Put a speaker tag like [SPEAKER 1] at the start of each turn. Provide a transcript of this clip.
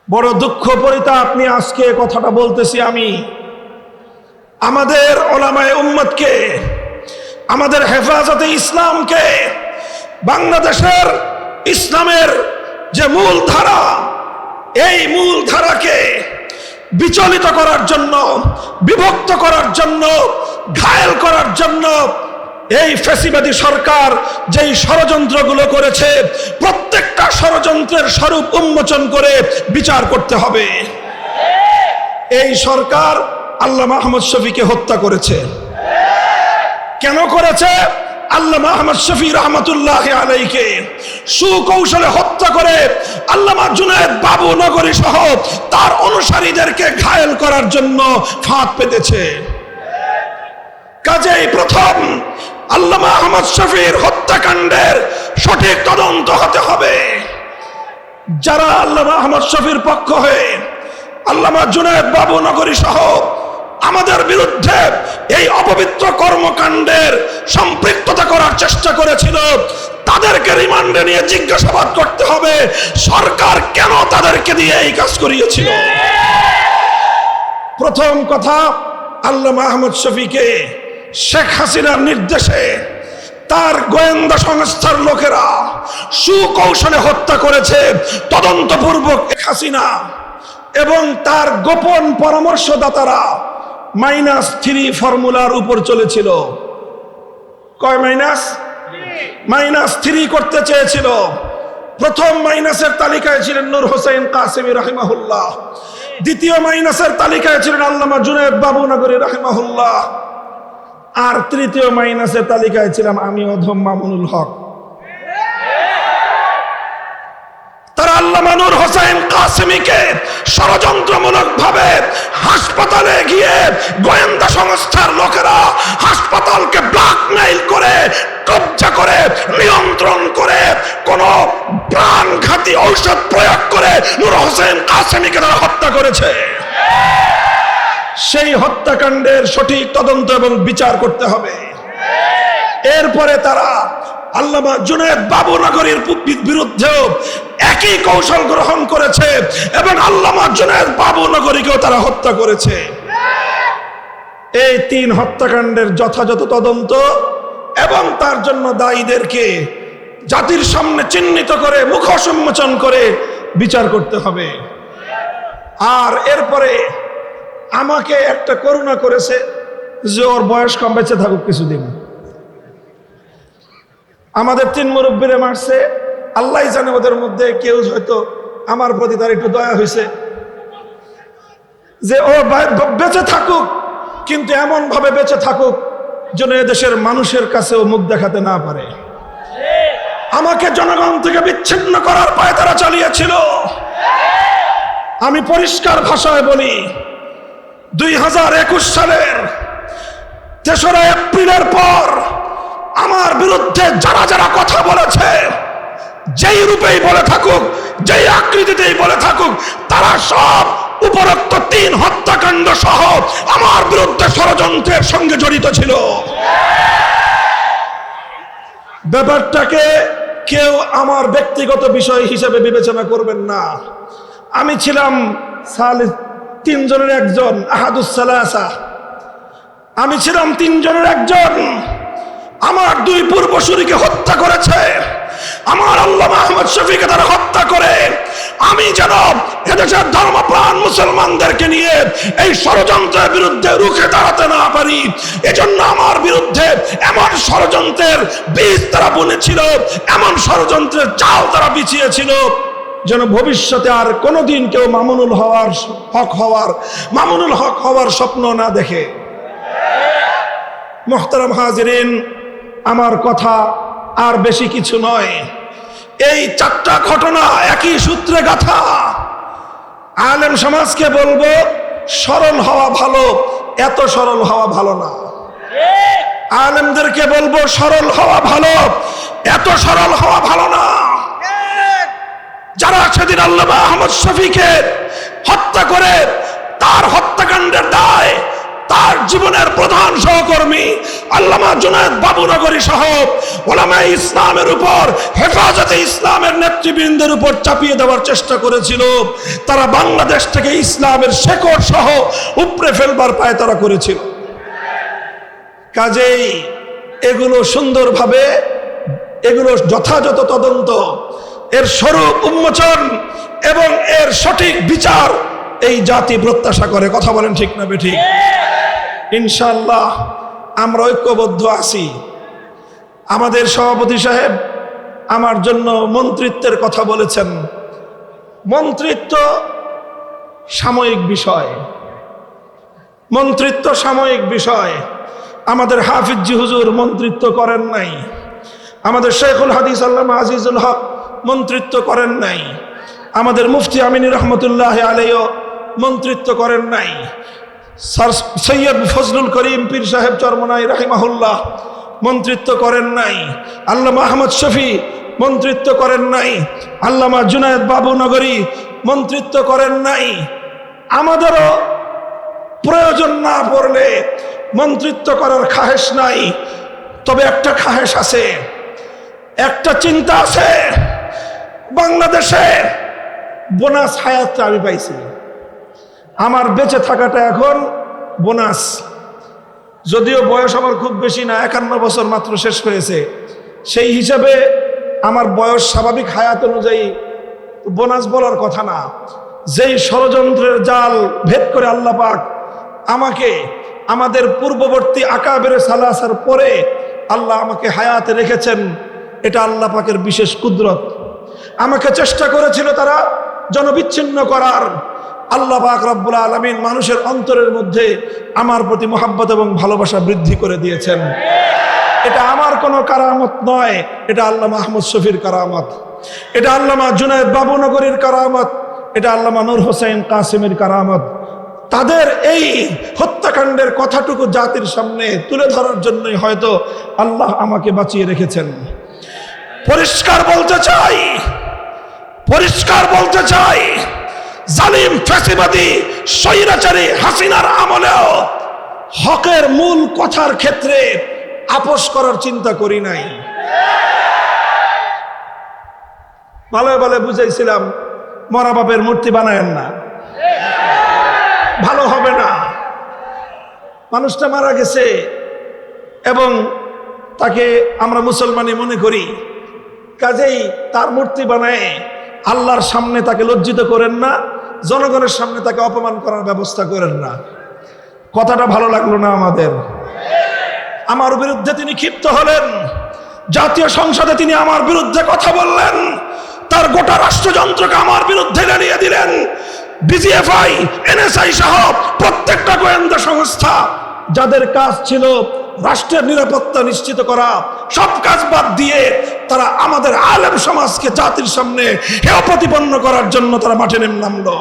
[SPEAKER 1] বড় দুঃখ পরিতাপ নিয়ে আজকে কথাটা বলতেছি আমি। আমাদের ওলামায়ে উম্মতকে, আমাদের হেফাজতে ইসলামকে, বাংলাদেশের ইসলামের যে মূল ধারা, এই মূল ধারাকে বিচলিত করার জন্য, বিভক্ত করার জন্য, ঘায়েল করার জন্য এই ফ্যাসিবাদী সরকার যেই ষড়যন্ত্রগুলো করেছে, প্রত্যেকটা ষড়যন্ত্রের স্বরূপ উন্মোচন করে বিচার করতে হবে। এই সরকার আল্লামা আহমদ শফীকে হত্যা করেছে। কেন করেছে? আল্লামা আহমদ শফী রহমতুল্লাহ আলাইকে সুকৌশলে হত্যা করে আল্লামা জুনায়েদ বাবু নগরী সহ তার অনুসারীদেরকে ঘায়েল করার জন্য ফাঁদ পেতেছে। কাজেই প্রথম আল্লামা আহমদ শফীর হত্যাকাণ্ডের সঠিক তদন্ত হতে হবে। যারা আল্লামা আহমদ শফীর পক্ষ হয়ে আল্লামা জুনায়েদ বাবু নগরী সহ আমাদের বিরুদ্ধে এই অপবিত্র কর্মকাণ্ডের সম্পৃক্ততা করার চেষ্টা করেছিল, তাদেরকে রিমান্ডে নিয়ে জিজ্ঞাসাবাদ করতে হবে সরকার কেন তাদেরকে দিয়ে এই কাজ করিয়েছিল। প্রথম কথা, আল্লামা আহমদ শফীকে শেখ হাসিনার নির্দেশে তার গোয়েন্দা সংস্থার লোকেরা সুকৌশলে হত্যা করেছে। তদন্তপূর্বক হাসিনা এবং তার গোপন পরামর্শদাতারা -3 ফর্মুলার উপর চলেছিল। কয় -3 করতে চেয়েছিল। প্রথম মাইনাসের তালিকায় ছিলেন নূর হোসেন কাসেমি রাহিমাহুল্লাহ, দ্বিতীয় মাইনাসের তালিকায় ছিলেন আল্লামা জুনায়েদ বাবু নগরী রাহিমাহুল্লাহ, আর তৃতীয় মাইনাসের তালিকায় ছিলাম আমি অধম মামুনুল হক। তারা আল্লামা নূর হোসেন কাসেমিকে ষড়যন্ত্রমূলক ভাবে হাসপাতালে গিয়ে গোয়েন্দা সংস্থার লোকেরা হাসপাতালকে ব্ল্যাকমেইল করে, কবজা করে, নিয়ন্ত্রণ করে, কোন প্রাণঘাতী ঔষধ প্রয়োগ করে নূর হোসেন কাসেমিকে তারা হত্যা করেছে। সেই হত্যাকাণ্ডের সঠিক তদন্ত এবং বিচার করতে হবে। এরপরে তারা আল্লামা জুনায়েদ বাবু নগরীর বিরুদ্ধেও একই কৌশল গ্রহণ করেছে এবং আল্লামা জুনায়েদ বাবু নগরীকেও তারা হত্যা করেছে। এই 3 হত্যাকাণ্ডের যথাযথ তদন্ত এবং তার জন্য দায়ীদেরকে জাতির সামনে চিহ্নিত করে, মুখোশ উন্মোচন করে বিচার করতে হবে। আর এরপরে আমাকে একটা করুণা করেছে যে ওর বয়স কম, বেঁচে থাকুক কিছুদিন। আমাদের 3 মুরব্বীরে মারছে, আল্লাহ জানে ওদের মধ্যে কেউ হয়তো আমার প্রতি তার একটু দয়া হয়েছে যে ও বেঁচে থাকুক, কিন্তু এমন ভাবে বেঁচে থাকুক যেন এদেশের মানুষের কাছেও মুখ দেখাতে না পারে। আমাকে জনগণ থেকে বিচ্ছিন্ন করার পায়তারা চালিয়েছিল। আমি পরিষ্কার ভাষায় বলি, 2021 সালের 3রা এপ্রিলের পর আমার বিরুদ্ধে যারা যারা কথা বলেছে, যেই রূপেই বলে থাকুক, যেই আকৃতিতেই বলে থাকুক, তারা সব উপরোক্ত 3 হত্যাকাণ্ড সহ আমার বিরুদ্ধে ষড়যন্ত্রের সঙ্গে জড়িত ছিল। ব্যাপারটাকে কেউ আমার ব্যক্তিগত বিষয় হিসেবে বিবেচনা করবেন না। আমি ছিলাম 3 জনের একজন, আহাদুস সালাসা। আমি ছিলাম 3 জনের একজন। আমার 2 পূর্বসূরীকে হত্যা করেছে। আমার আল্লামা আহমদ শফীকে তারা হত্যা করে আমি যেন এদেশের ধর্মপ্রাণ মুসলমানদেরকে নিয়ে এই ষড়যন্ত্রের বিরুদ্ধে রুখে দাঁড়াতে না পারি, এজন্য আমার বিরুদ্ধে এমন ষড়যন্ত্রের বীজ তারা বুনেছিল, এমন ষড়যন্ত্রের চাল তারা বিছিয়েছিল যেন ভবিষ্যতে আর কোনোদিন কেউ মামুনুল হক হওয়ার স্বপ্ন না দেখে। মুহতারাম হাজিরিন, আমার কথা আর বেশি কিছু নয়। এই 4টা ঘটনা একই সূত্রে গাঁথা। আলেম সমাজকে বলবো, সরল হওয়া ভালো, এত সরল হওয়া ভালো না। আলেমদেরকে বলবো, সরল হওয়া ভালো, এত সরল হওয়া ভালো না। যারা সেদিন আল্লামা আহমদ শফীকে হত্যা করে তার হত্যাকাণ্ডের দায় তার জীবনের প্রধান সহকর্মী আল্লামা জুনায়েদ বাবুনগরী সহ উলামায়ে ইসলামের উপর হেফাজতে ইসলামের নেতৃবৃন্দের উপর চাপিয়ে দেওয়ার চেষ্টা করেছিল। তারা বাংলাদেশ থেকে ইসলামের শেকড় সহ উপড়ে ফেলবার পায়তারা করেছিল। কাজেই এগুলো সুন্দরভাবে, এগুলো যথাযথ তদন্ত, এর স্বরূপ উন্মোচন এবং এর সঠিক বিচার এই জাতি প্রত্যাশা করে। কথা বলেন ঠিক না বেঠিক? ইনশাআল্লাহ আমরা ঐক্যবদ্ধ আছি। আমাদের সভাপতি সাহেব আমার জন্য মন্ত্রিত্বের কথা বলেছেন। মন্ত্রিত্ব সাময়িক বিষয়, মন্ত্রিত্ব সাময়িক বিষয়। আমাদের হাফিজি হুজুর মন্ত্রিত্ব করেন নাই, আমাদের শেখুল হাদিস আল্লামা আজিজুল হক মন্ত্রিত্ব করেন নাই, আমাদের মুফতি আমিনী রহমতুল্লাহ আলাইহিও মন্ত্রিত্ব করেন নাই, সৈয়দ ফজলুল করিম পীর সাহেব চরমনাই রাহিমাহুল্লাহ মন্ত্রিত্ব করেন নাই, আল্লামা আহমদ শফি মন্ত্রিত্ব করেন নাই, আল্লামা জুনায়েদ বাবুনগরী মন্ত্রিত্ব করেন নাই। আমাদেরও প্রয়োজন না পড়লে মন্ত্রিত্ব করার খাহেশ নাই। তবে একটা খাহেশ আছে, একটা চিন্তা আছে। বাংলাদেশে বোনাস হায়াতটা আমি পাইছি, আমার বেঁচে থাকাটা এখন বোনাস। যদিও বয়স আমার খুব বেশি না, 51 বছর মাত্র শেষ হয়েছে, সেই হিসাবে আমার বয়স স্বাভাবিক হায়াত অনুযায়ী বোনাস বলার কথা না। যেই ষড়যন্ত্রের জাল ভেদ করে আল্লাহ পাক আমাকে আমাদের পূর্ববর্তী আকাবের সালাসার পরে আল্লাহ আমাকে হায়াতে রেখেছেন, এটা আল্লাহ পাকের বিশেষ কুদরত। আমাকে চেষ্টা করেছিল তারা জনবিচ্ছিন্ন করার, আল্লাহ পাক রব্বুল আলামিন মানুষের অন্তরের মধ্যে আমার প্রতি মহাব্বত এবং ভালোবাসা বৃদ্ধি করে দিয়েছেন। এটা আমার কোনো কারামত নয়, এটা আল্লামা আহমদ শফির কারামত, এটা আল্লামা জুনায়েদ বাবুনগরীর কারামত, এটা আল্লামা নূর হোসেন কাসিমের কারামত। তাদের এই হত্যাকাণ্ডের কথাটুকু জাতির সামনে তুলে ধরার জন্যই হয়তো আল্লাহ আমাকে বাঁচিয়ে রেখেছেন। পরিষ্কার বলতে চাই, পরিষ্কার বলতে চাই, জালিম ফ্যাসিবাদী স্বৈরাচারী হাসিনার আমলেও হকের মূল কথার ক্ষেত্রে আপোষ করার চিন্তা করি নাই। ভালো ভালো বুঝাইছিলাম, মরা বাপের মূর্তি বানায়েন না, ভালো হবে না। মানুষটা মারা গেছে এবং তাকে আমরা মুসলমানই মনে করি, কাজেই তার মূর্তি বানায় আল্লাহর সামনে তাকে লজ্জিত করেন না, জনগণের সামনে তাকে অপমান করার ব্যবস্থা করেন না। কথাটা ভালো লাগলো না আমাদের। আমার বিরুদ্ধে তিনি ক্ষিপ্ত হলেন, জাতীয় সংসদে তিনি আমার বিরুদ্ধে কথা বললেন, তার গোটা রাষ্ট্রযন্ত্রকে আমার বিরুদ্ধে দাঁড়িয়ে দিলেন। বিজিএফআই, এনএসআই সহ প্রত্যেকটা গোয়েন্দা সংস্থা যাদের কাজ ছিল রাষ্ট্রের নিরাপত্তা নিশ্চিত করা, সব কাজ বাদ দিয়ে তারা আমাদের আলেম সমাজকে জাতির সামনে হেয় প্রতিপন্ন করার জন্য তারা মাঠে নামলো।